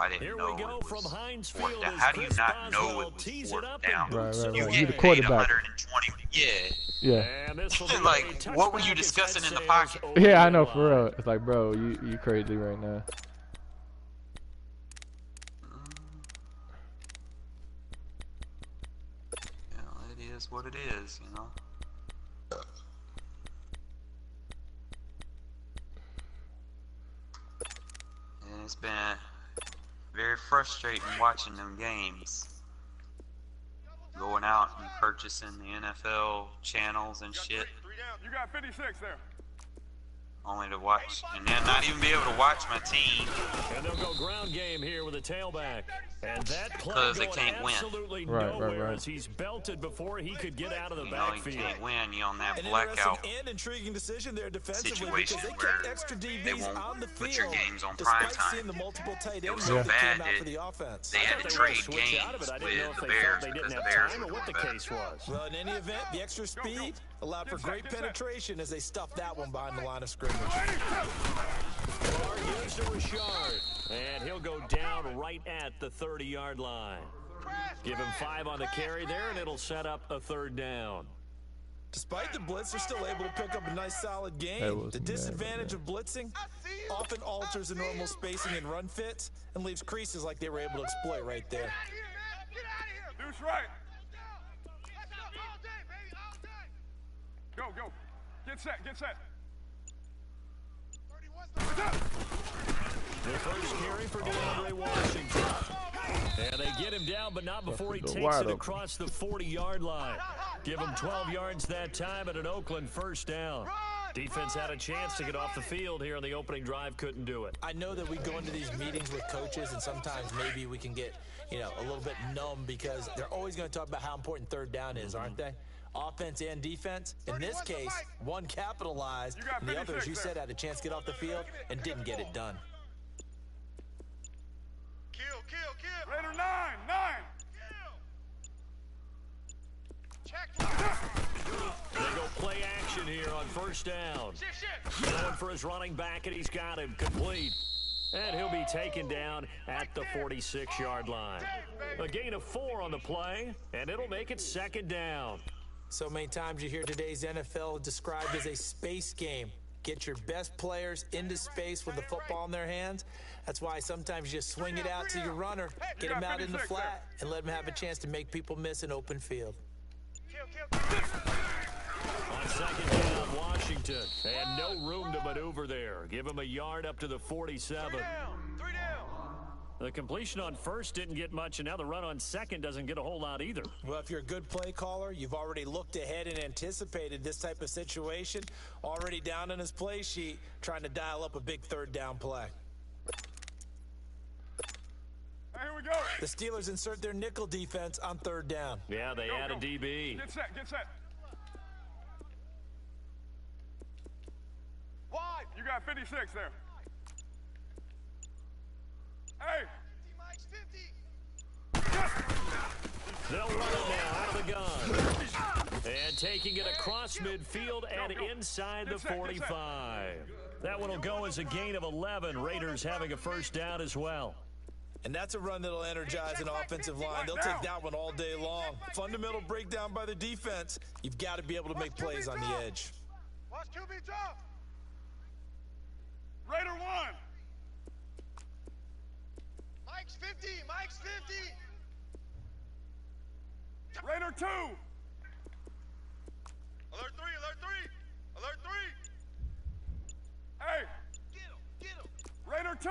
I didn't know it was fourth down. How do you not know it was fourth down? Right. You You the get paid quarterback. 120. Yeah. Like, what were you discussing in the pocket? Yeah, I know, for real. It's like, bro, you crazy right now. You know, it is what it is, you know. And it's been very frustrating watching them games. Going out and purchasing the NFL channels and shit. You got 56 there. Only to watch, and then not even be able to watch my team. And they'll go ground game here with a tailback. And that play because they can't win. Absolutely nowhere as he's belted before he could get out of the backfield. You can't win. You on that blackout and intriguing decision there defensively situation because they where kept extra DBs they won't on the put field, your games on prime time. The multiple tight It was ends so that bad came out that for the offense. they had to trade games with the Bears because the Bears were what the case was. Well, in any event, the extra speed allowed for great penetration as they stuffed that one behind the line of scrimmage. Barr gives to Richard, and he'll go down right at the 30-yard line. Give him 5 on the carry there, and it'll set up a third down. Despite the blitz, they're still able to pick up a nice solid game. The disadvantage of blitzing often alters the normal spacing and run fits and leaves creases like they were able to exploit right there. Deuce right. Go. Get set. The first carry for DeAndre Washington. And they get him down, but not before he takes it across the 40-yard line. Give him 12 yards that time at an Oakland first down. Defense had a chance to get off the field here on the opening drive, couldn't do it. I know that we go into these meetings with coaches, and sometimes maybe we can get, a little bit numb because they're always going to talk about how important third down is, aren't they? Offense and defense. In this case, one capitalized, and the other, as you said, had a chance to get off the field and didn't get it done. Kill. Raider 9. Check. They go play action here on first down. Going for his running back, and he's got him complete. And he'll be taken down at the 46-yard line. A gain of 4 on the play, and it'll make it second down. So many times you hear today's NFL described as a space game. Get your best players into space with the football in their hands. That's why sometimes you just swing it out to your runner, get him out in the flat, and let him have a chance to make people miss an open field. On second down, Washington, and no room to maneuver there. Give him a yard up to the 47. 3 down. The completion on first didn't get much, and now the run on second doesn't get a whole lot either. Well, if you're a good play caller, you've already looked ahead and anticipated this type of situation. Already down on his play sheet, trying to dial up a big third down play. Here we go. The Steelers insert their nickel defense on third down. Yeah, they add a DB. Get set. Wide. You got 56 there. Hey. 50. They'll run it now out of the gun. And taking it across midfield and inside the 45. That one will go as a gain of 11. Raiders having a first down as well. And that's a run that'll energize an offensive line. They'll take that one all day long. Fundamental breakdown by the defense. You've got to be able to make plays on the edge. Watch QB drop. Raider 1. Mike's 50. Raider 2. Alert 3. Hey. Get him. Raider 2.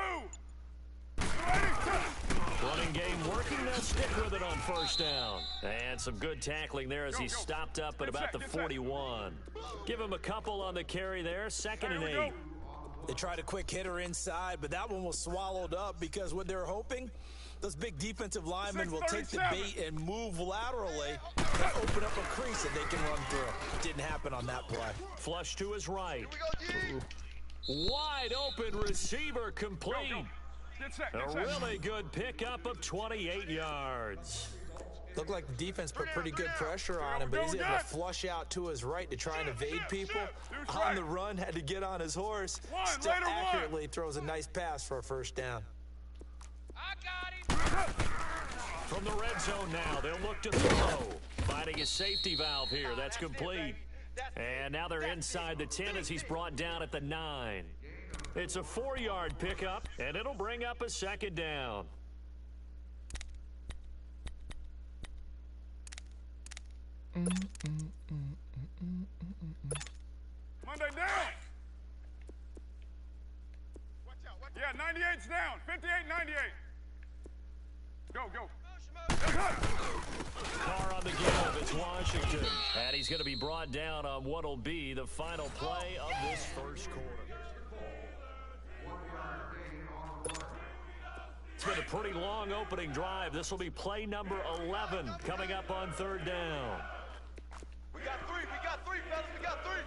Running game working. They'll stick with it on first down. And some good tackling there as he stopped up at about the 41. Give him a couple on the carry there. 2nd and 8. They tried a quick hitter inside, but that one was swallowed up because what they're hoping, those big defensive linemen will take the bait and move laterally and open up a crease that they can run through. Didn't happen on that play. Flush to his right. Wide open receiver complete. A really good pickup of 28 yards. Looked like the defense put pretty good pressure on him, but he's able to flush out to his right to try and evade people. On the run, had to get on his horse. Still accurately throws a nice pass for a first down. I got From the red zone now, they'll look to throw. Finding a safety valve here. That's complete. And now they're inside the 10 as he's brought down at the 9. It's a 4-yard pickup, and it'll bring up a second down. Monday down. Yeah, 98's down. 58, 98. Go, go. Carr on the give. It's Washington. And he's going to be brought down on what will be the final play of this first quarter. It's been a pretty long opening drive. This will be play number 11 coming up on third down. We got three, fellas. We got three.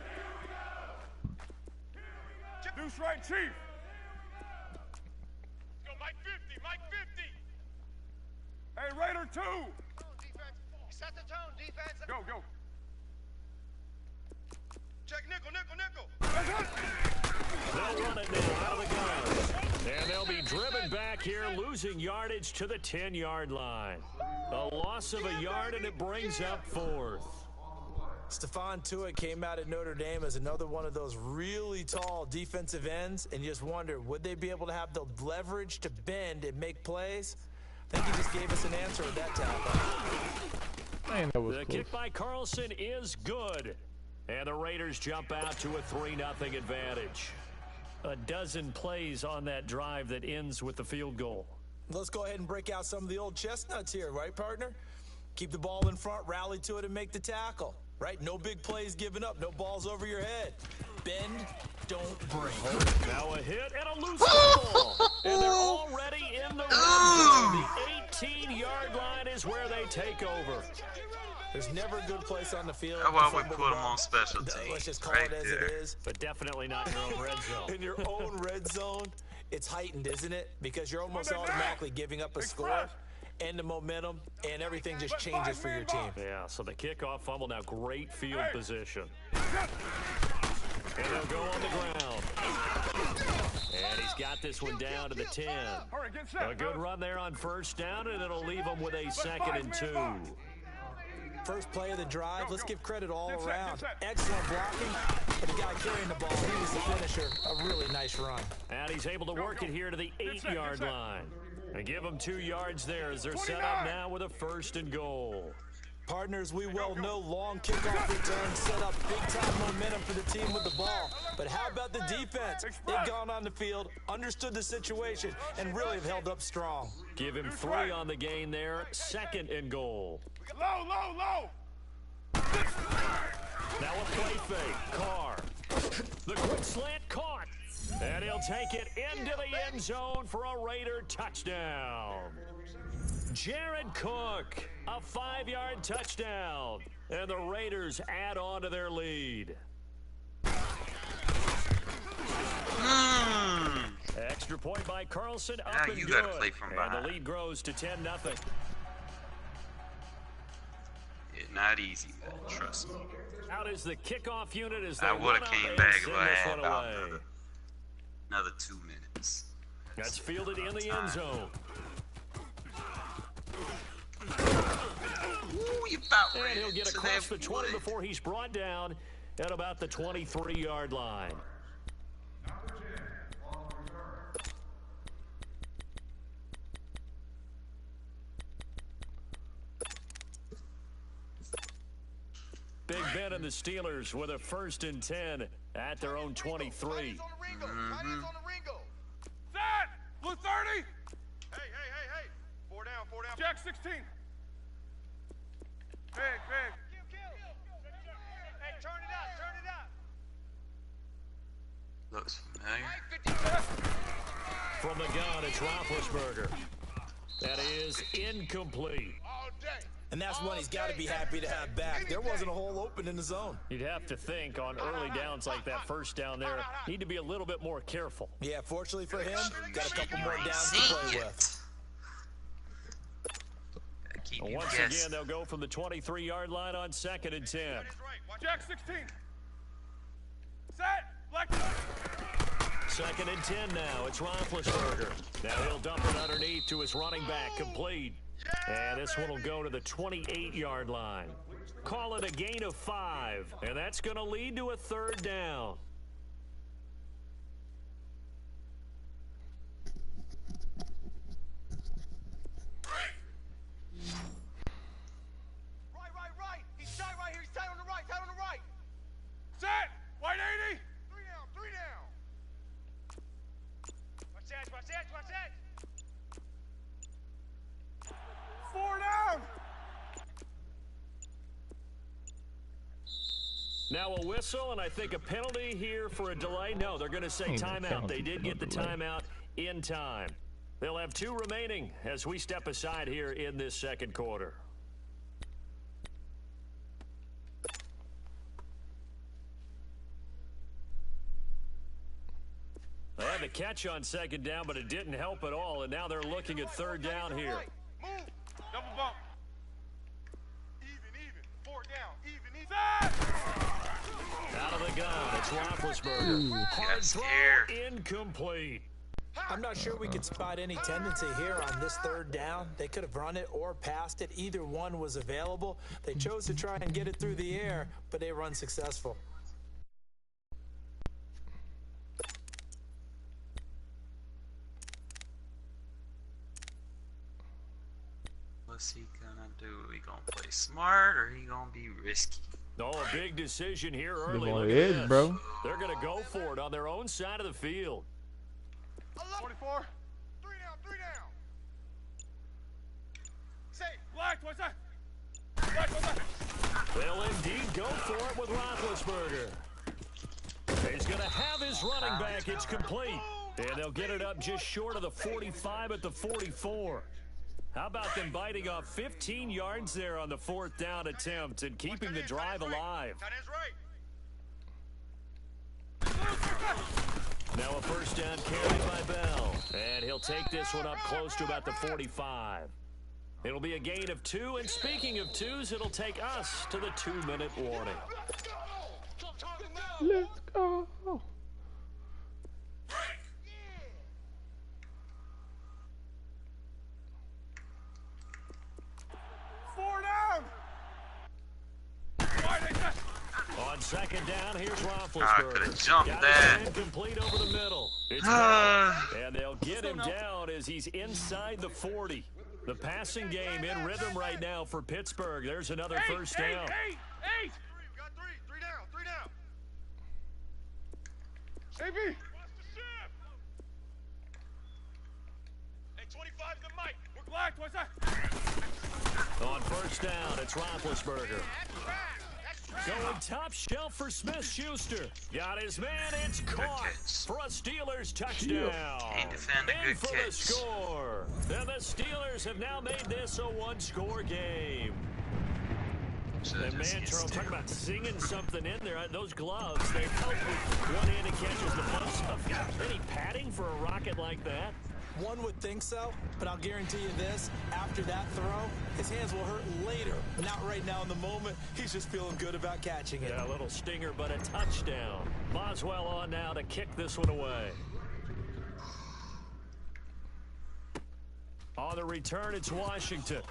Deuce right, Chief. Let's go, Mike 50, Mike 50. Hey, Raider 2. Defense. Set the tone, defense. Go, go. Check nickel. They'll run it now out of the gun. And they'll be driven back here, losing yardage to the 10-yard line. A loss of a yard, and it brings up fourth. Stephon Tuitt came out at Notre Dame as another one of those really tall defensive ends, and you just wonder, would they be able to have the leverage to bend and make plays? I think he just gave us an answer with that tackle. Man, that was The close. kick by Carlson is good. And the Raiders jump out to a 3-0 advantage. A dozen plays on that drive that ends with the field goal. Let's go ahead and break out some of the old chestnuts here, right, partner? Keep the ball in front, rally to it, and make the tackle, right? No big plays given up, no balls over your head. Bend, don't break. Now a hit and a loose ball. And they're already in the red zone. The 18-yard line is where they take over. There's never a good place on the field. That's why to we fumble put the them ball. on special Let's teams. just call Right it as there. it is. But definitely not in your own red zone. In your own red zone, it's heightened, isn't it? Because you're almost automatically giving up a score and the momentum, and everything just changes for your team. Yeah, so the kickoff fumble, now great field position. And they'll go on the ground. And he's got this one down to the 10. A good run there on first down, and it'll leave them with a 2nd and 2. First play of the drive, let's give credit all around. Excellent blocking, but the guy carrying the ball, he was the finisher. A really nice run. And he's able to work it here to the 8-yard line. And give them 2 yards there as they're set up now with a 1st and goal. Partners, we well know long kickoff returns set up big-time momentum for the team with the ball. But how about the defense? They've gone on the field, understood the situation, and really have held up strong. Give him 3 on the gain there, 2nd and goal. Low. Now a play fake. Carr. The quick slant caught. And he'll take it into the end zone for a Raider touchdown. Jared Cook, a 5-yard touchdown. And the Raiders add on to their lead. Extra point by Carlson, up Now and you good. gotta play from And behind. the lead grows to 10-0. It's not easy, but trust me. Out is the kickoff unit as they I would run have up came and back if send I this had one about away. another 2 minutes. That's fielded in the end zone. Ooh, you about And ready he'll get to across that the 20 wood. before he's brought down at about the 23-yard line. Big Ben and the Steelers with a 1st and 10 at their own 23. Set! Blue 30! Hey! 4 down. Jack 16. Big. Hey, turn it up. Looks familiar. From the gun, it's Roethlisberger. That is incomplete. All day. And that's one he's got to be happy to have back. There wasn't a hole open in the zone. You'd have to think on early downs like that, first down there, need to be a little bit more careful. Yeah, fortunately for him, got a couple more downs to play with. Gotta keep Well, you once guessing. again, they'll go from the 23-yard line on 2nd and 10. Jack 16. Set. Black. 2nd and 10 now. It's Roethlisberger. Now he'll dump it underneath to his running back, complete. And this one will go to the 28-yard line. Call it a gain of 5, and that's going to lead to a 3rd down. Right. He's tight right here. He's tight on the right. Set. White 80. 3 down. Watch that. 4 down. Now a whistle, and I think a penalty here for a delay. No, they're going to say timeout. They did get the timeout in time. They'll have 2 remaining as we step aside here in this 2nd quarter. They had the catch on 2nd down, but it didn't help at all, and now they're looking at 3rd down here. Move. Double bump. Even. 4 down. Even. Out of the gun, it's Roethlisberger. Hard throw, incomplete. I'm not sure we could spot any tendency here on this 3rd down. They could have run it or passed it. Either one was available. They chose to try and get it through the air, but they were unsuccessful. What's he gonna do? He gonna play smart or he gonna be risky? Oh, a big decision here early. Look Look at at this, this. bro. They're going to go for it on their own side of the field. 24. 3 down. Say, black, what's that? They'll indeed go for it with Roethlisberger. He's going to have his running back. It's complete. And they'll get it up just short of the 45 at the 44. How about them biting off 15 yards there on the 4th down attempt and keeping the drive alive? Now a 1st down carry by Bell. And he'll take this one up close to about the 45. It'll be a gain of 2. And speaking of 2s, it'll take us to the 2-minute warning. Let's go. 4 down. On 2nd down, here's Roethlisberger. I could have jumped that. Complete over the middle. It's and they'll get him down as he's inside the 40. The passing game in rhythm right now for Pittsburgh. There's another 1st down. 8. We got 3 down. AB. Hey, 25 the mic. We're black. What's that? On 1st down, it's Roethlisberger. Going top shelf for Smith-Schuster. Got his man, it's caught for a Steelers touchdown. Can't defend a In good for the catch. score. And the Steelers have now made this a 1-score game. And man, Charles, talking about singing something in there. Those gloves, they help with one-handed catches the most stuff. Any padding for a rocket like that? One would think so, but I'll guarantee you this, after that throw, his hands will hurt later. Not right now in the moment. He's just feeling good about catching it. Yeah, a little stinger, but a touchdown. Boswell on now to kick this one away. On the return, it's Washington.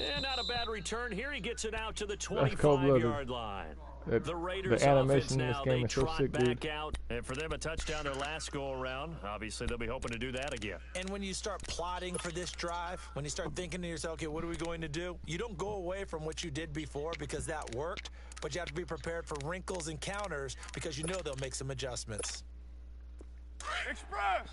And not a bad return here. He gets it out to the 25-yard line. The Raiders offense now, they trot back out. And for them, a touchdown their last go-around. Obviously, they'll be hoping to do that again. And when you start plotting for this drive, when you start thinking to yourself, okay, what are we going to do? You don't go away from what you did before because that worked, but you have to be prepared for wrinkles and counters because you know they'll make some adjustments. Express.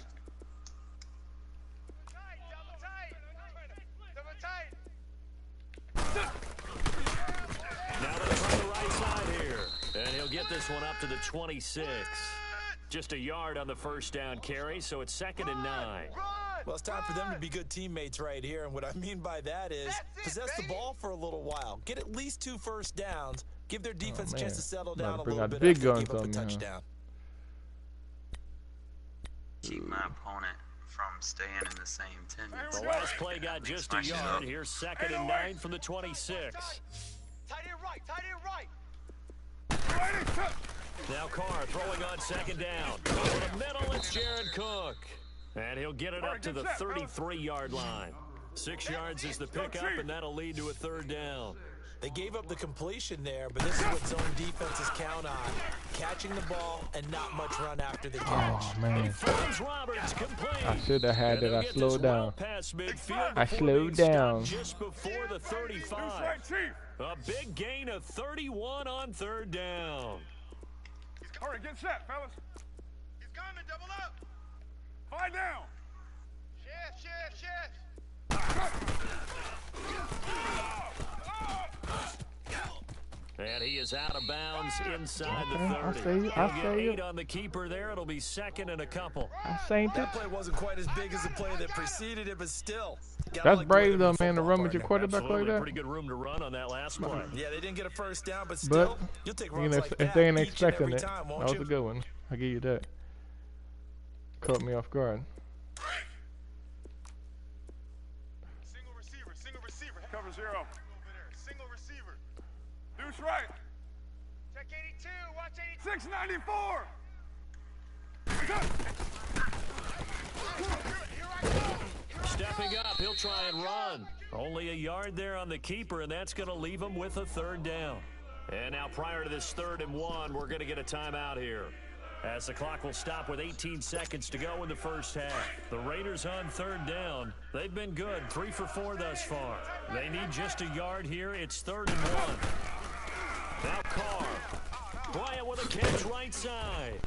Now they'll try the right side here. And he'll get this one up to the 26. Just a yard on the 1st down carry, so it's 2nd and 9. Well, it's time for them to be good teammates right here. And what I mean by that is possess the ball for a little while. Get at least 2 first downs. Give their defense a chance to settle down a little bit after they give up a touchdown. Keep my opponent from staying in the same 10 minutes. The last play got just a yard. Here's 2nd and 9 from the 26. Tight end right. Now Carr throwing on 2nd down. Over the middle, it's Jared Cook. And he'll get it up to the 33-yard line. 6 yards is the pickup, and that'll lead to a third down. They gave up the completion there, but this is what zone defenses count on. Catching the ball and not much run after the catch. Oh, man. Roberts complete. I should have had that. I slowed down. I slowed down. Just before the 35. A big gain of 31 on third down. All right, get set, fellas. He's coming, double up. 5 down. Shift. And he is out of bounds inside the 30. I say you. 8 on the keeper there. It'll be second and a couple. I say that play wasn't quite as big as the play that preceded it, but still. That's brave though, man, to run with your quarterback like that. Pretty good room to run on that last play. Yeah, they didn't get a first down, but still, you'll take runs like that. If they ain't expecting it, time, that was a good one. I give you that. Caught me off guard. Single receiver. Cover 0. Single receiver. Deuce right. Check 82. Watch 82. 694. Stepping up, he'll try and run. Only a yard there on the keeper, and that's going to leave him with a third down. And now prior to this 3rd and 1, we're going to get a timeout here, as the clock will stop with 18 seconds to go in the first half. The Raiders on 3rd down. They've been good, 3 for 4 thus far. They need just a yard here. It's 3rd and 1. Now Carr. Bryant with a catch right side.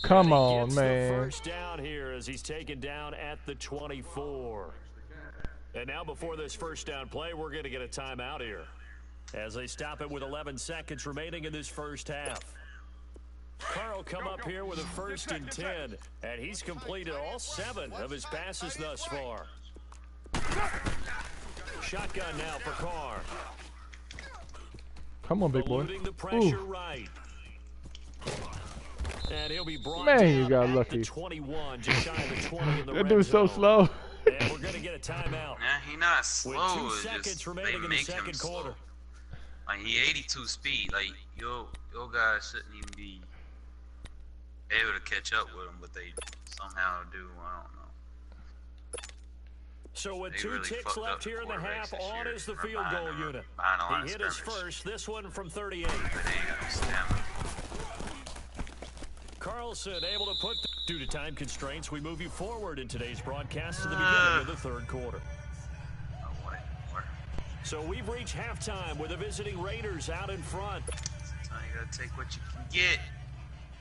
Come on, man. The first down here as he's taken down at the 24. And now before this first down play, we're going to get a timeout here, as they stop it with 11 seconds remaining in this first half. Carr will come up here with a 1st and 10, and he's completed all 7 of his passes thus far. Shotgun now for Carr. Come on, big boy. Eluding the pressure right. And he'll be brought Man, you got lucky. 21, just shy of the 20 in the That dude's so slow. And we're going to get a timeout. Nah, he not slow. With 2 seconds remaining in the second quarter. Like, he 82 speed. Like, your guys shouldn't even be able to catch up with him, but they somehow do. I don't know. So with They 2 really ticks fucked up left here in the quarterbacks half, this on year. is the Or field behind goal the- unit. behind the line He of hit his scrimmage. first, this one from 38. But they ain't got no stamina. Carlson able to put, due to time constraints, we move you forward in today's broadcast to the beginning of the 3rd quarter. Oh, what? So we've reached halftime with the visiting Raiders out in front. Sometimes you gotta take what you can get.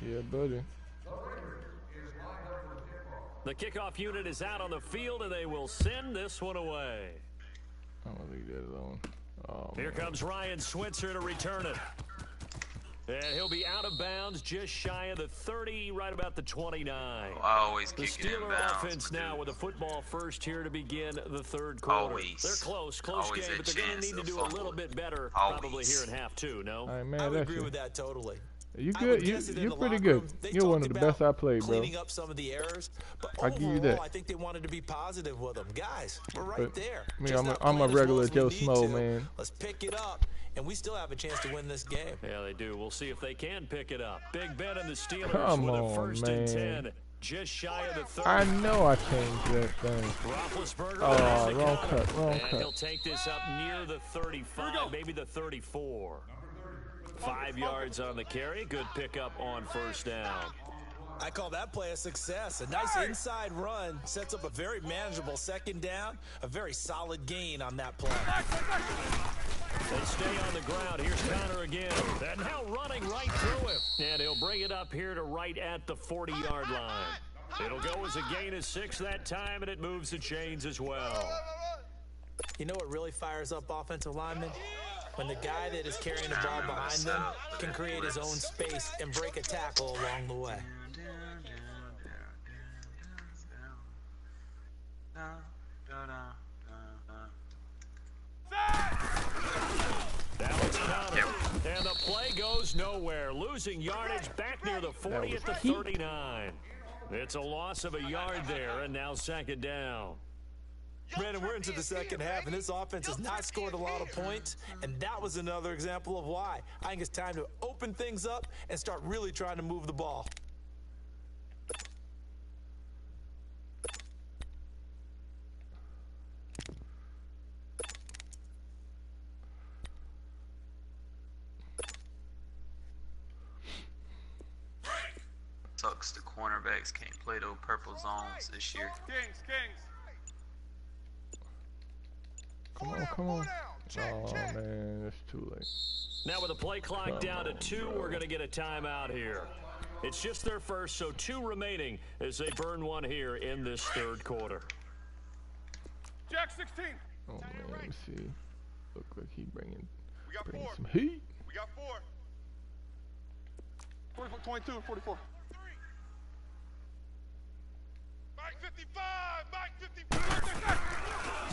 Yeah, buddy. The kickoff unit is out on the field, and they will send this one away. I don't think that alone. Oh, Here comes Ryan Switzer to return it. And he'll be out of bounds just shy of the 30, right about the 29. I always The kick it in Steeler bounds. offense but now dude, with the football first here to begin the 3rd quarter. Always. They're close Always game, a but they're going to chance need to they'll do a fumble little it. bit better Always. probably here in half 2, no? all right, man. I would That's agree it. with that totally. You I would good? guess it in You're the pretty locker good. room, they You're one of talked the best I about played, bro. cleaning up some of the errors, but I give you that. overall, I think they wanted to be positive with them. Guys, we're right But, there. I mean, Just I'm not a playing as well regular as we Joe need Smo, to. man. Let's pick it up, and we still have a chance to win this game. Yeah, they do. We'll see if they can pick it up. Big Ben and the Steelers Come with a on, 1st man. and 10. Just shy of the 30. I know I changed that thing. Roethlisberger Oh, has the wrong cover. cut, wrong And cut. he'll take this up near the 35, maybe the 34. 5 yards on the carry. Good pickup on 1st down. I call that play a success. A nice inside run sets up a very manageable 2nd down. A very solid gain on that play. They stay on the ground. Here's Connor again. And now running right through him. And he'll bring it up here to right at the 40-yard line. It'll go as a gain of 6 that time, and it moves the chains as well. You know what really fires up offensive linemen? When the guy that is carrying the ball behind them can create his own space and break a tackle along the way. That was Connor. And the play goes nowhere. Losing yardage back near the 40 at the 39. It's a loss of a yard there, and now 2nd down. Brandon, we're into the 2nd half, and this offense has not scored a lot of points, and that was another example of why. I think it's time to open things up and start really trying to move the ball. sucks. The cornerbacks can't play those purple zones this year. Kings. Come on, come on. Oh man, it's too late. Now with the play clock down to 2, we're going to get a timeout here. It's just their first, so 2 remaining as they burn one here in this third quarter. Jack 16. Oh man, let me see. Look like he bringing We got 4. some heat. We got 4. 44, 22, 44. Mike 55, Mike 55.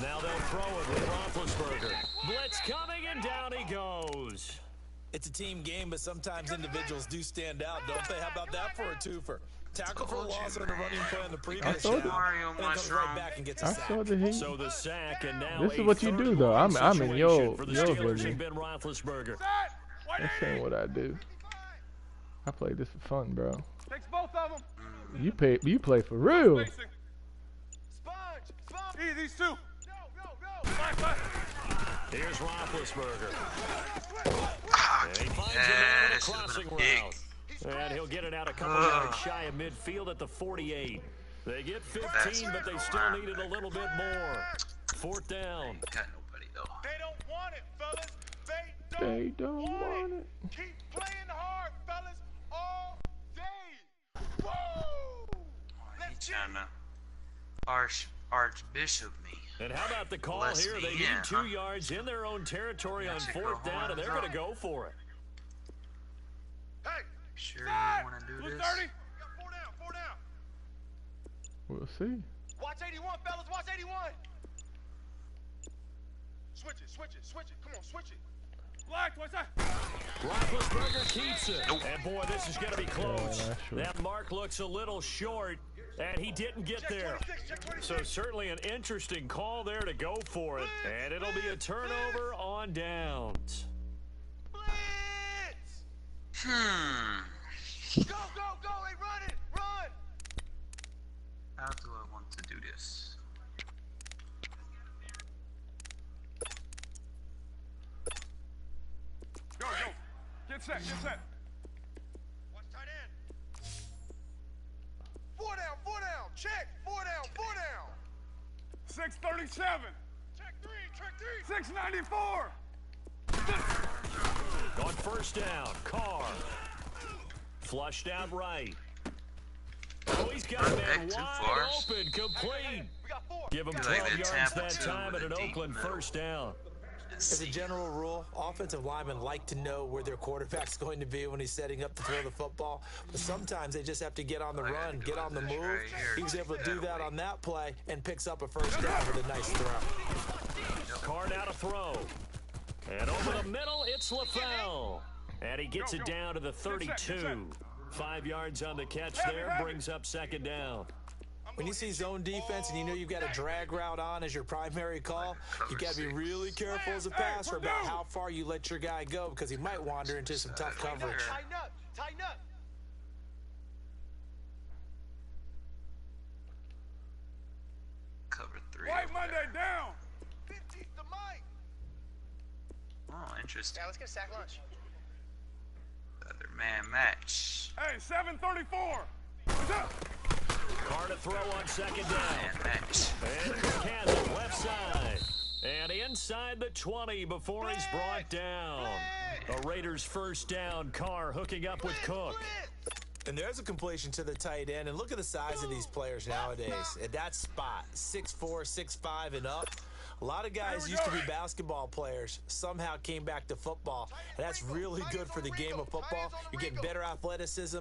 Now they'll throw it with Roethlisberger. Blitz coming, and down he goes. It's a team game, but sometimes individuals do stand out, don't they? How about that for a twofer? Tackle for a loss on the running play on the previous saw down, the- and then comes right back and gets a I sack. saw the heat. So the sack, and now This is what you do, though. I'm in your for the your Steelers vision. and Ben Roethlisberger. This ain't what I do. I play this for fun, bro. Takes both of them. You play for real. Sponge. These 2. Go. Five. Here's Roethlisberger. And he finds Yeah, a man on a this should've crossing been a pick. route. And he'll get it out a couple yards shy of midfield at the 48. They get 15, but they still needed a little bit more. 4th down. Got nobody though. They don't want it, fellas. They don't want it. Keep playing hard, fellas, all day. Woo! He trying to Archbishop me. And how about the call Bless here? me They in, need 2 huh? yards in their own territory on Check 4th the down, and they're horns going to up. go for it. Hey, Sure side. you want to do Blue this? 30. Got 4 down. We'll see. Watch 81, fellas. Watch 81. Switch it. Come on, switch it. Black, what's that? Roethlisberger keeps it. Nope. And boy, this is going to be close. Yeah, sure. That mark looks a little short, and he didn't get there. Check 26. So certainly an interesting call there to go for it. And it'll be a turnover on downs. Blitz. Go. Hey, run it. Run. How do I want to do this? Go. Get set. Watch tight end. 4 down. Check. 4 down. 637. Check 3. 694. On 1st down, Carr. Flushed out right. Oh, he's got a man Back too wide far. open, complete. We got 4. Give him Like 12 the yards Tampa that two time with at a an deep Oakland middle. 1st down. As a general rule, offensive linemen like to know where their quarterback's going to be when he's setting up to throw the football. But sometimes they just have to get on the run, get on the move. Right here. He was able to do that on that play and picks up a 1st down with a nice throw. Carr now to throw. And over the middle, it's LaFell. And he gets it down to the 32. 5 yards on the catch there, brings up 2nd down. When you see zone defense and you know you've got a drag route on as your primary call, you got to be really careful as a passer about how far you let your guy go because he might wander into some tough coverage. Tighten up. Cover 3. White over Monday there. down. 50 the mic. Oh, interesting. Yeah, let's get a sack lunch. Other man match. Hey, 734. What's up? Carr to throw on 2nd down. Man match. And Cook has it left side. And inside the 20 before he's brought down. A Raiders 1st down. Carr hooking up with Cook. And there's a completion to the tight end. And look at the size of these players nowadays. At that spot, 6'4", 6'5", and up. A lot of guys used to be basketball players, somehow came back to football. And that's really good for the game of football. You're getting better athleticism,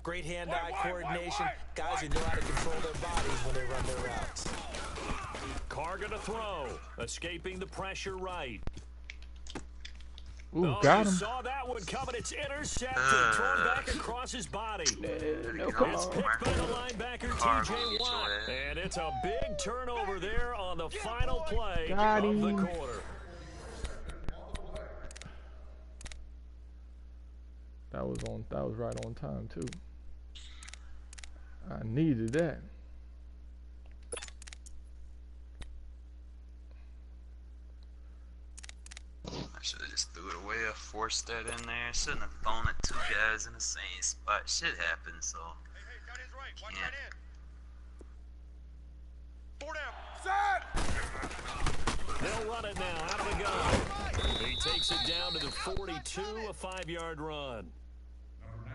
great hand-eye coordination, guys who know how to control their bodies when they run their routes. Carr gonna throw, escaping the pressure right. Ooh, Oh, got you him. saw that one coming. It's intercepted, thrown back across his body. No, Come It's on. picked by the linebacker, Carr, T.J. get your Watt. ass. And it's a big turnover there on the final play Got of the him. quarter. That was right on time too. I needed that. I should have just threw it away. I forced that in there. Shouldn't have thrown it 2 guys in the same spot. Shit happens, so Watch right in. 4 down. Set! They'll run it now out of the gun. He takes it down to the 42, a 5-yard run.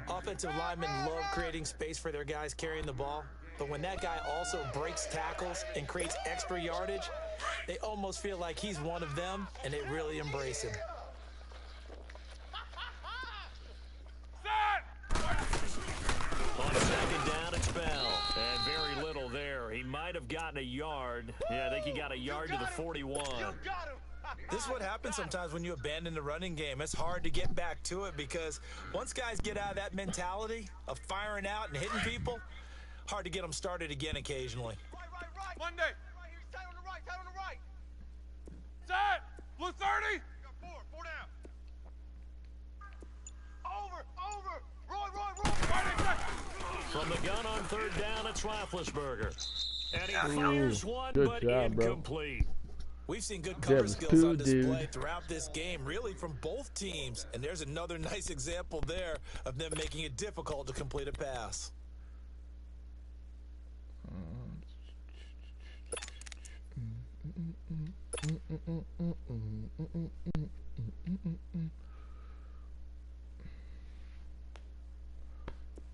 Offensive linemen love creating space for their guys carrying the ball, but when that guy also breaks tackles and creates extra yardage, they almost feel like he's one of them, and they really embrace him. On second down, it's Bell. And very little there. He might have gotten a yard. Yeah, I think he got a yard to the 41. This is what happens sometimes when you abandon the running game. It's hard to get back to it because once guys get out of that mentality of firing out and hitting people, hard to get them started again occasionally. Right. Monday. Right here. Tight on the right. Tight on the right. Set. Blue 30. Got 4 down. Over. Roy. From the gun on third down, it's Roethlisberger. And he fires one, good but job, bro. incomplete. We've seen good cover skills on display throughout this game, really from both teams. And there's another nice example there of them making it difficult to complete a pass.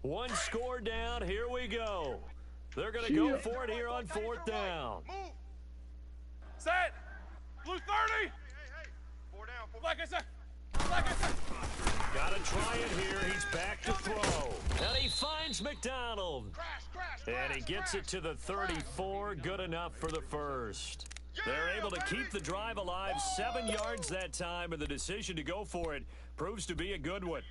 One score down, here we go. They're going to go for it here on fourth down. Move. Set. Blue 30. Hey. 4 down. Like I said. Got to try it here. He's back to throw. And he finds McDonald. And he gets it to the 34. Good enough for the first. They're able to keep the drive alive. 7 yards that time, and the decision to go for it proves to be a good one.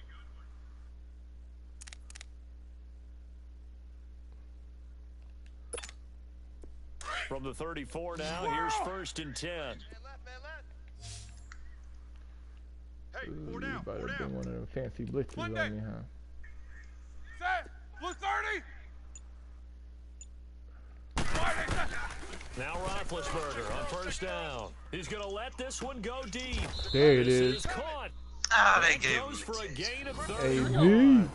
From the 34 now, here's 1st and 10. Man left. Hey, 4 down. About to bring one of them fancy blitzes on me, huh? Set. Blue 30. Now Roethlisberger on first down. He's going to let this one go deep. There it This is. Caught. They gave Goes me for a gain of 30 Hey, yards. me.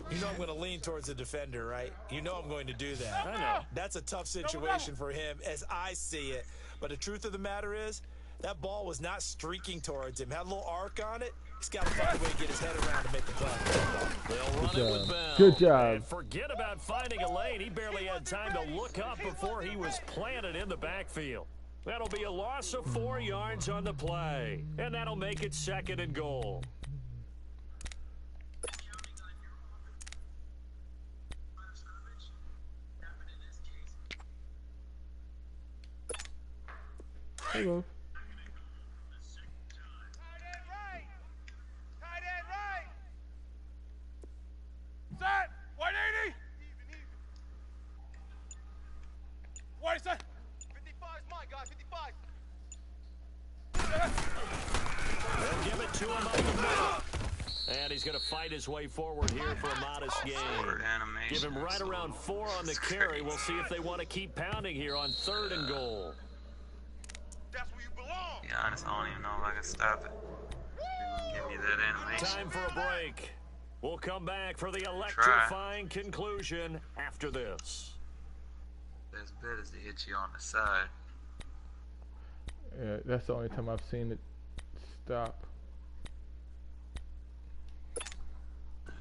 You know I'm going to lean towards the defender, right? You know I'm going to do that. I know. That's a tough situation for him as I see it. But the truth of the matter is, that ball was not streaking towards him. Had a little arc on it. He's got to find a way to get his head around to make the play. They'll run it with Bell. Good job. And forget about finding a lane. He barely had time to look up before he was planted in the backfield. That'll be a loss of 4 yards on the play. And that'll make it 2nd and goal. Hello. Tight end right. Set. 180. White set. 55 is my guy. 55. They'll give it to him up the middle. And he's going to fight his way forward here for a modest gain. Give him right around 4 on the carry. We'll see if they want to keep pounding here on 3rd and goal. That's where you belong. Yeah, honestly, I don't even know if I can stop it. They're gonna give you that animation. Time for a break. We'll come back for the electrifying conclusion after this. Best bet is to hit you on the side. Yeah, that's the only time I've seen it stop.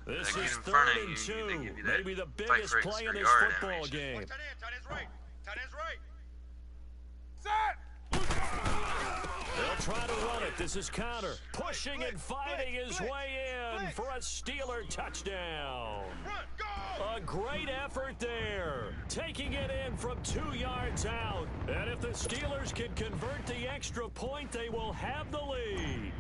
This They get is in front 3rd of and you, they 2. give you that Maybe the fight biggest for play in extra this yard football animation. game. Tight end's right. Tight end's right. Set. They'll try to run it. This is Connor pushing and fighting his way in for a Steeler touchdown. A great effort there, taking it in from 2 yards out. And if the Steelers can convert the extra point, they will have the lead.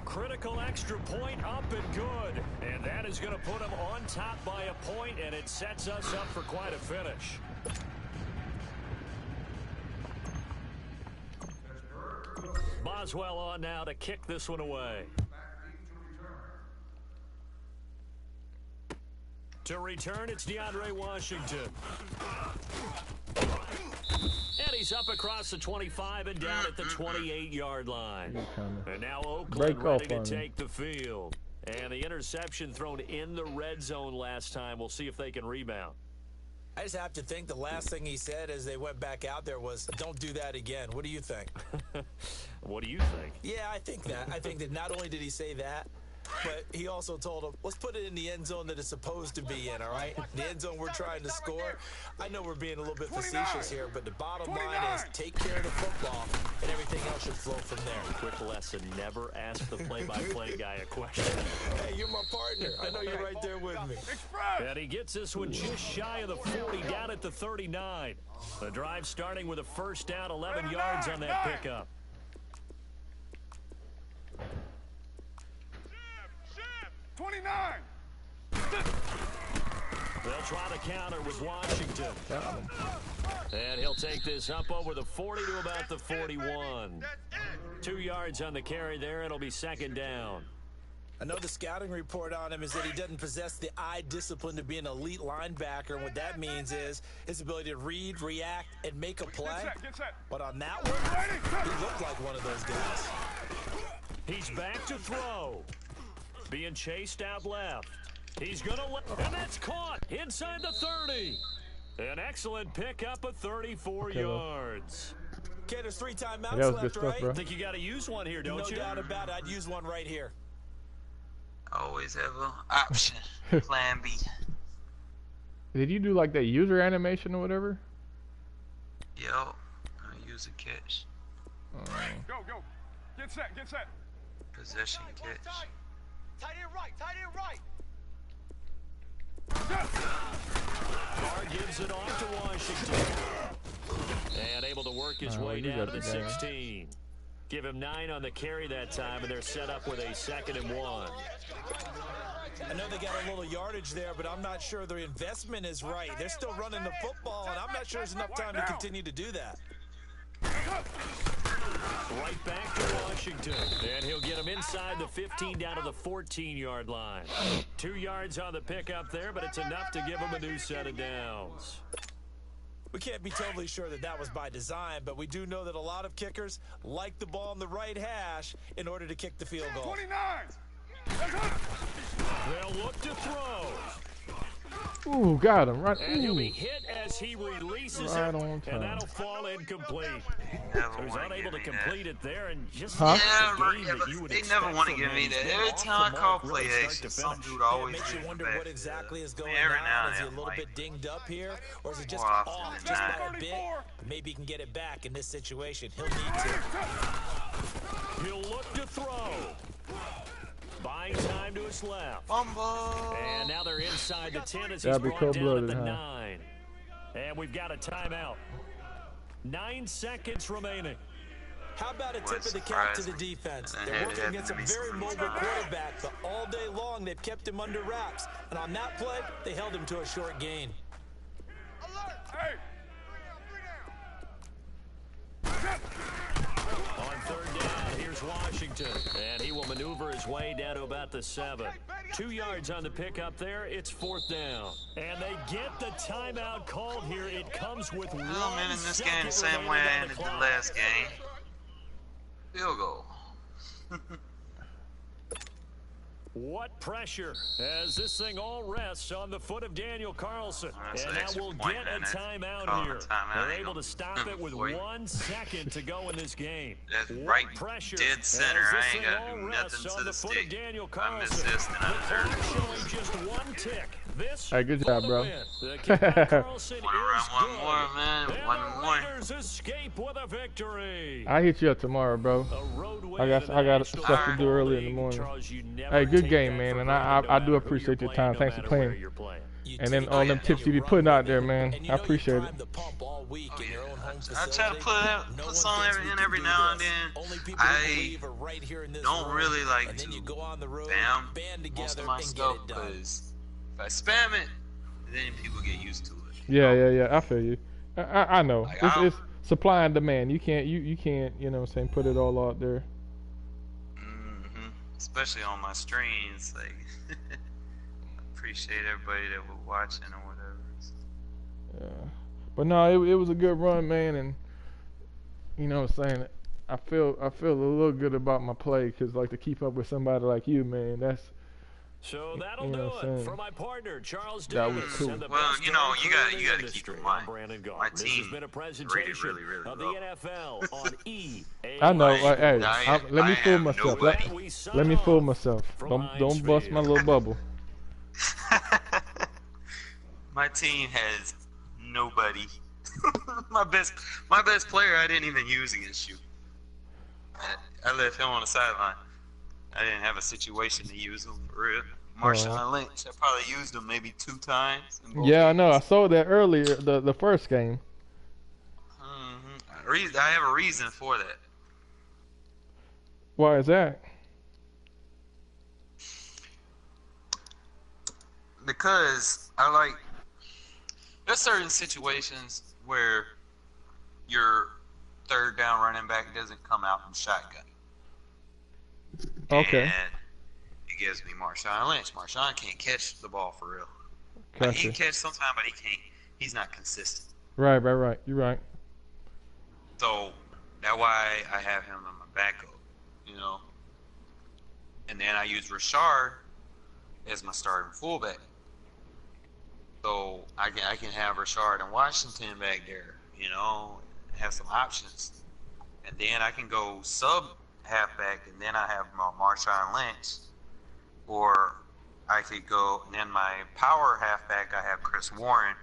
Critical extra point up and good. And that is going to put them on top by a point, and it sets us up for quite a finish. Boswell on now to kick this one away. To return, it's DeAndre Washington. And he's up across the 25 and down at the 28-yard line. And now Oakland ready to take the field. And the interception thrown in the red zone last time. We'll see if they can rebound. I just have to think the last thing he said as they went back out there was, don't do that again. What do you think? What do you think? Yeah, I think that. I think that not only did he say that, but he also told him, let's put it in the end zone that it's supposed to be in, all right? The end zone we're trying to score. I know we're being a little bit facetious here, but the bottom line is take care of the football, and everything else should flow from there. Quick lesson, never ask the play-by-play guy a question. Hey, you're my partner. I know you're right there with me. And he gets this one just shy of the 40, down at the 39. The drive starting with a first down, 11 yards on that pickup. 29. They'll try to counter with Washington. And he'll take this up over the 40 to about the 41. 2 yards on the carry there. It'll be second down. I know the scouting report on him is that he doesn't possess the eye discipline to be an elite linebacker. And what that means is his ability to read, react, and make a play. Get set. But on that one, he looked like one of those guys. He's back to throw. Being chased out left. He's going to and that's caught inside the 30. An excellent pickup of 34 yards. Okay, there's 3 timeouts that was left, good stuff, right? bro. I think you got to use one here, don't you? No doubt about it. I'd use one right here. Always have an option. Plan B. Did you do like that user animation or whatever? Yo, I use a catch. Go. Get set. Possession catch. Tight end right. Carr gives it off to Washington. And able to work his way down to the 16. Give him 9 on the carry that time, and they're set up with a 2nd and 1. I know they got a little yardage there, but I'm not sure their investment is right. They're still running the football, and I'm not sure there's enough time to continue to do that. Right back to Washington. And he'll get him inside the 15 down to the 14-yard line. 2 yards on the pickup there, but it's enough to give him a new set of downs. We can't be totally sure that that was by design, but we do know that a lot of kickers like the ball on the right hash in order to kick the field goal. 29. They'll look to throw. Ooh, got him right. And he'll be Ooh, hit as he releases right it, on time. and that'll fall incomplete. Never So he's wanna unable to give me complete it there, and just Huh? the game that you would They expect never want to from give him. me He's that. been Every off time I the call mark play really start action, to some finish. dude Yeah, it always makes you gets wonder back. what exactly is going Every on. now Is he a and little then, bit dinged up here, or is it just More often off than just not. by a bit? Maybe he can get it back in this situation. He'll need to. He'll look to throw. Buying time to his left. Fumble. And now they're inside the 10 as he's That'd be brought down at cold-blooded, the huh? 9. And we've got a timeout. 9 seconds remaining. How about a tip of the cap to the defense? They're working against a very mobile quarterback, but all day long they've kept him under wraps. And on that play, they held him to a short gain. Hey. On 3rd down, here's Washington. And he will maneuver his way down to about the 7. 2 yards on the pickup there. It's 4th down. And they get the timeout called here. It comes with I'm 1 ending this second game the same remaining way I on ended the clock. last game. Field goal. What pressure as this thing all rests on the foot of Daniel Carlson. That's And an now extra we'll point, get a man. Call timeout it here. a timeout. They're Ain't able no- to stop it with Boy. 1 second to go in this game. That's What right pressure dead center. as this I ain't thing got to all do rests nothing on to the the foot stick. of Daniel I miss Carlson. this and I The clock deserve showing just 1 tick. This Hey, good for job, the bro. win. The kick by Carlson Wanna is run one good. more, man? And One the more. Raiders escape with a victory. I hit you up tomorrow, bro. A road win I got in the stuff National to do early in the League. morning. Charles, you never Hey, good take game, that man, for and granted, I no do matter who appreciate you're your time. playing, Thanks no for matter where playing. you're playing. And then all them tips you be putting out there, man. I appreciate it. The pump all week in your own home I try to facility. put No one some thinks we in can every do now and this. then. Only people who I believe are right here in this don't room. really like And then to you go on the road, spam band most together, of my and stuff get it done. because if I spam it, then people get used to it. Yeah. I feel you. I know. Like, It's supply and demand. You can't, you know what I'm saying, put it all out there. Especially on my streams, like appreciate everybody that was watching or whatever. Yeah. But no, it was a good run, man, and you know what I'm saying, I feel a little good about my play, because like to keep up with somebody like you, man, So that'll You know do what I'm it saying? for my partner, Charles That was Davis. cool. And the Well, best you know, crew you in got the to keep industry. in I'm mind, Brandon my Gault. This has team been a is rated presentation really, really of the low. NFL on EA I know. Like, Hey, let I me fool have myself. With Let, nobody. that, we sign let me fool off myself. from Don't Heinz bust my Field. little bubble. My team has nobody. my best player I didn't even use against you. I left him on the sideline. I didn't have a situation to use him for real. Marshawn Lynch, I probably used him maybe 2 times in both Yeah, I know. I games. saw that earlier. The first game. I have a reason for that. Why is that? Because there's certain situations where your third down running back doesn't come out in shotgun. Okay. And it gives me Marshawn Lynch. Marshawn can't catch the ball for real. He Gotcha. can catch sometime, but he can't. He's not consistent. Right. You're right. So that's why I have him in my backup, you know. And then I use Rashard as my starting fullback. So I can have Rashard and Washington back there, you know, have some options. And then I can go sub halfback, and then I have Marshawn Lynch. Or I could go, and then my power halfback, I have Chris Warren.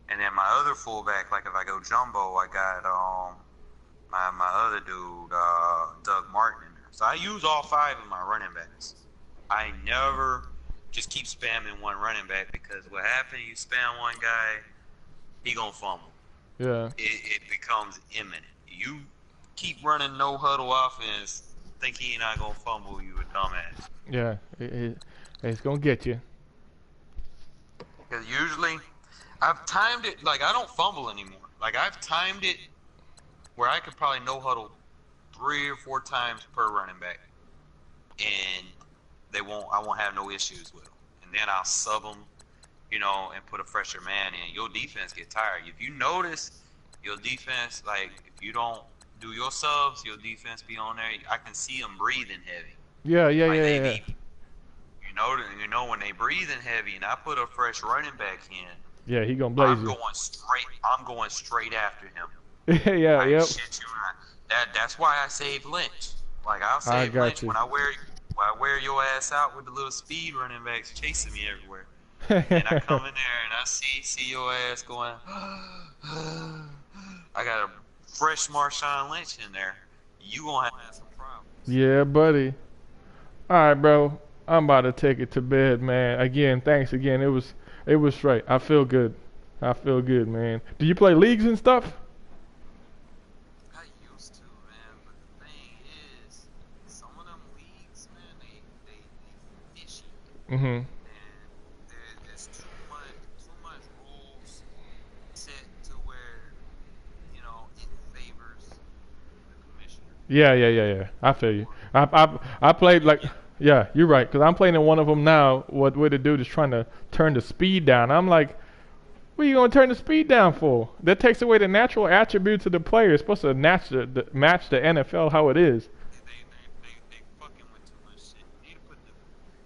And then my other fullback, like if I go jumbo, I got my other dude, Doug Martin in there. So I use all 5 of my running backs. I never just keep spamming one running back, because what happens, you spam one guy, he gonna fumble. Yeah. It becomes imminent. You keep running no huddle offense, think he not gonna fumble, you a dumbass. Yeah. It's gonna get you. Because usually, I've timed it, like I don't fumble anymore. Like I've timed it where I could probably no huddle 3 or 4 times per running back, and I won't have no issues with them. And then I'll sub them, you know, and put a fresher man in. Your defense get tired. If you notice, your defense, like if you don't do your subs, your defense be on there. I can see them breathing heavy. Yeah. Like you know when they breathing heavy, and I put a fresh running back in. Yeah, he gonna blaze I'm you. going straight after him. Yeah. Yep. Shit you not. That's why I save Lynch. Like I'll save got Lynch you. when I wear your ass out with the little speed running backs chasing me everywhere. And I come in there and I see your ass going. I got a fresh Marshawn Lynch in there. You gonna have some problems. Yeah, buddy. All right, bro. I'm about to take it to bed, man. Again, thanks again. It was straight. I feel good. Man. Do you play leagues and stuff? I used to, man, but the thing is, some of them leagues, man, they fishy. Mm-hmm. And there's too much rules set to where, you know, it favors the commissioner. Yeah. I feel you. I played like. Yeah, you're right. Because I'm playing in one of them now. What the dude is trying to turn the speed down. I'm like, what are you going to turn the speed down for? That takes away the natural attributes of the player. It's supposed to match the NFL how it is. They fucking with too much shit. You need to put the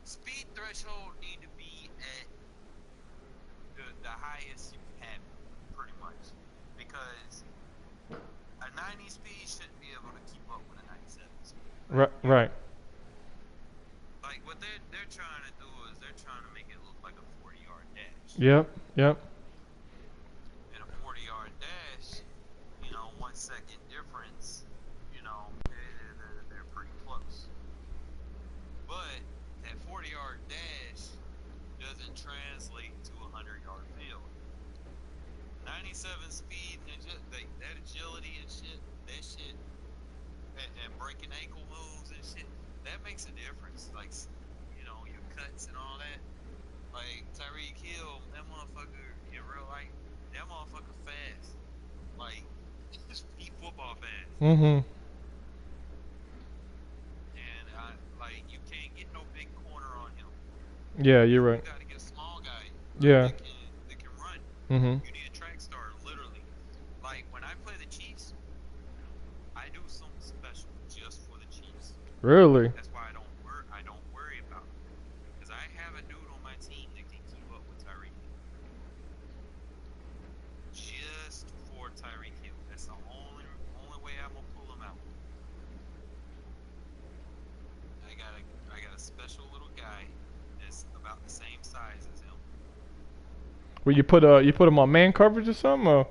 speed threshold need to be at the highest you can have it, pretty much. Because a 90 speed shouldn't be able to keep up with a 97 speed. Right. Like what they're trying to do is they're trying to make it look like a 40-yard dash. Yep. In a 40-yard dash, you know, 1 second difference, you know, they're pretty close. But that 40-yard dash doesn't translate to a 100-yard field. 97 speed and that agility and shit, and breaking ankle moves and shit, that makes a difference. Like, you know, your cuts and all that. Like Tyreek Hill, that motherfucker in real life, that motherfucker fast. Like, he football fast. Mm-hmm. And you can't get no big corner on him. Yeah, you're right. You gotta get a small guy. Yeah. That can run. Mm-hmm. You need a track star, literally. Like when I play the Chiefs, I do something special just for the Chiefs. Really? That's why I don't worry about it. team that can keep up with Tyreek Hill. Just for Tyreek Hill. That's the only way I'm gonna pull him out. I got a special little guy that's about the same size as him. Well, you put him on man coverage or something, or?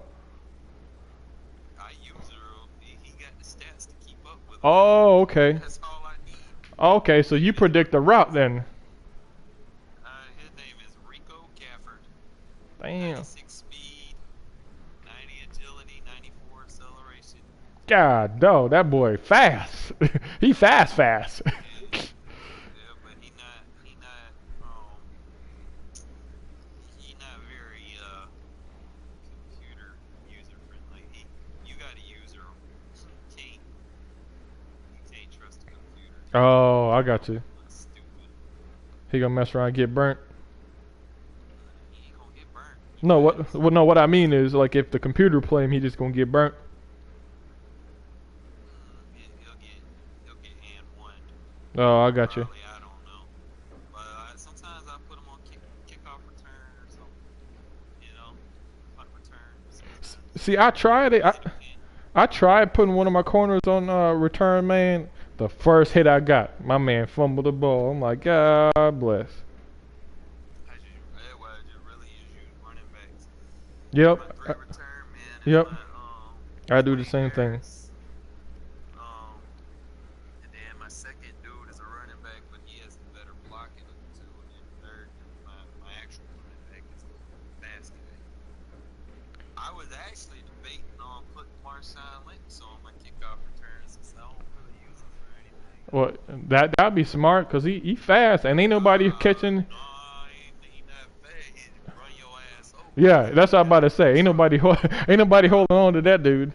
I use her. He got the stats to keep up with him. Oh, okay. That's all I need. Okay, so you predict the route then. His name is Rico Gafford. Damn. 96 speed, 90 agility, 94 acceleration. God, no, that boy fast. He fast. Yeah, but he not very computer user friendly. You got to use her. You can't trust a computer. Oh, I got you. That's stupid. He gonna mess around and get burnt. He ain't gonna get burnt. No, what I mean is, like, if the computer play him, he just gonna get burnt. He'll get and one. Oh, I got you. Probably, I don't know. But sometimes I put him on kickoff return or something. You know, punt return. Sometimes. See, I tried it. I tried putting one of my corners on return, man. The first hit I got, my man fumbled the ball. I'm like, God bless. I just really use running backs. Yep. My great return, man. Yep. My, I do the same thing. And then my second dude is a running back, but he has better blocking too. And then third, my actual running back is a fast guy. I was actually debating on putting Marshawn Lynch on my kickoff returns since I don't really use him for anything. Well, that'd be smart, cause he fast and ain't nobody catching. No, he not fast. He run your ass over. Yeah, that's what I'm about to say. Ain't nobody holding on to that dude.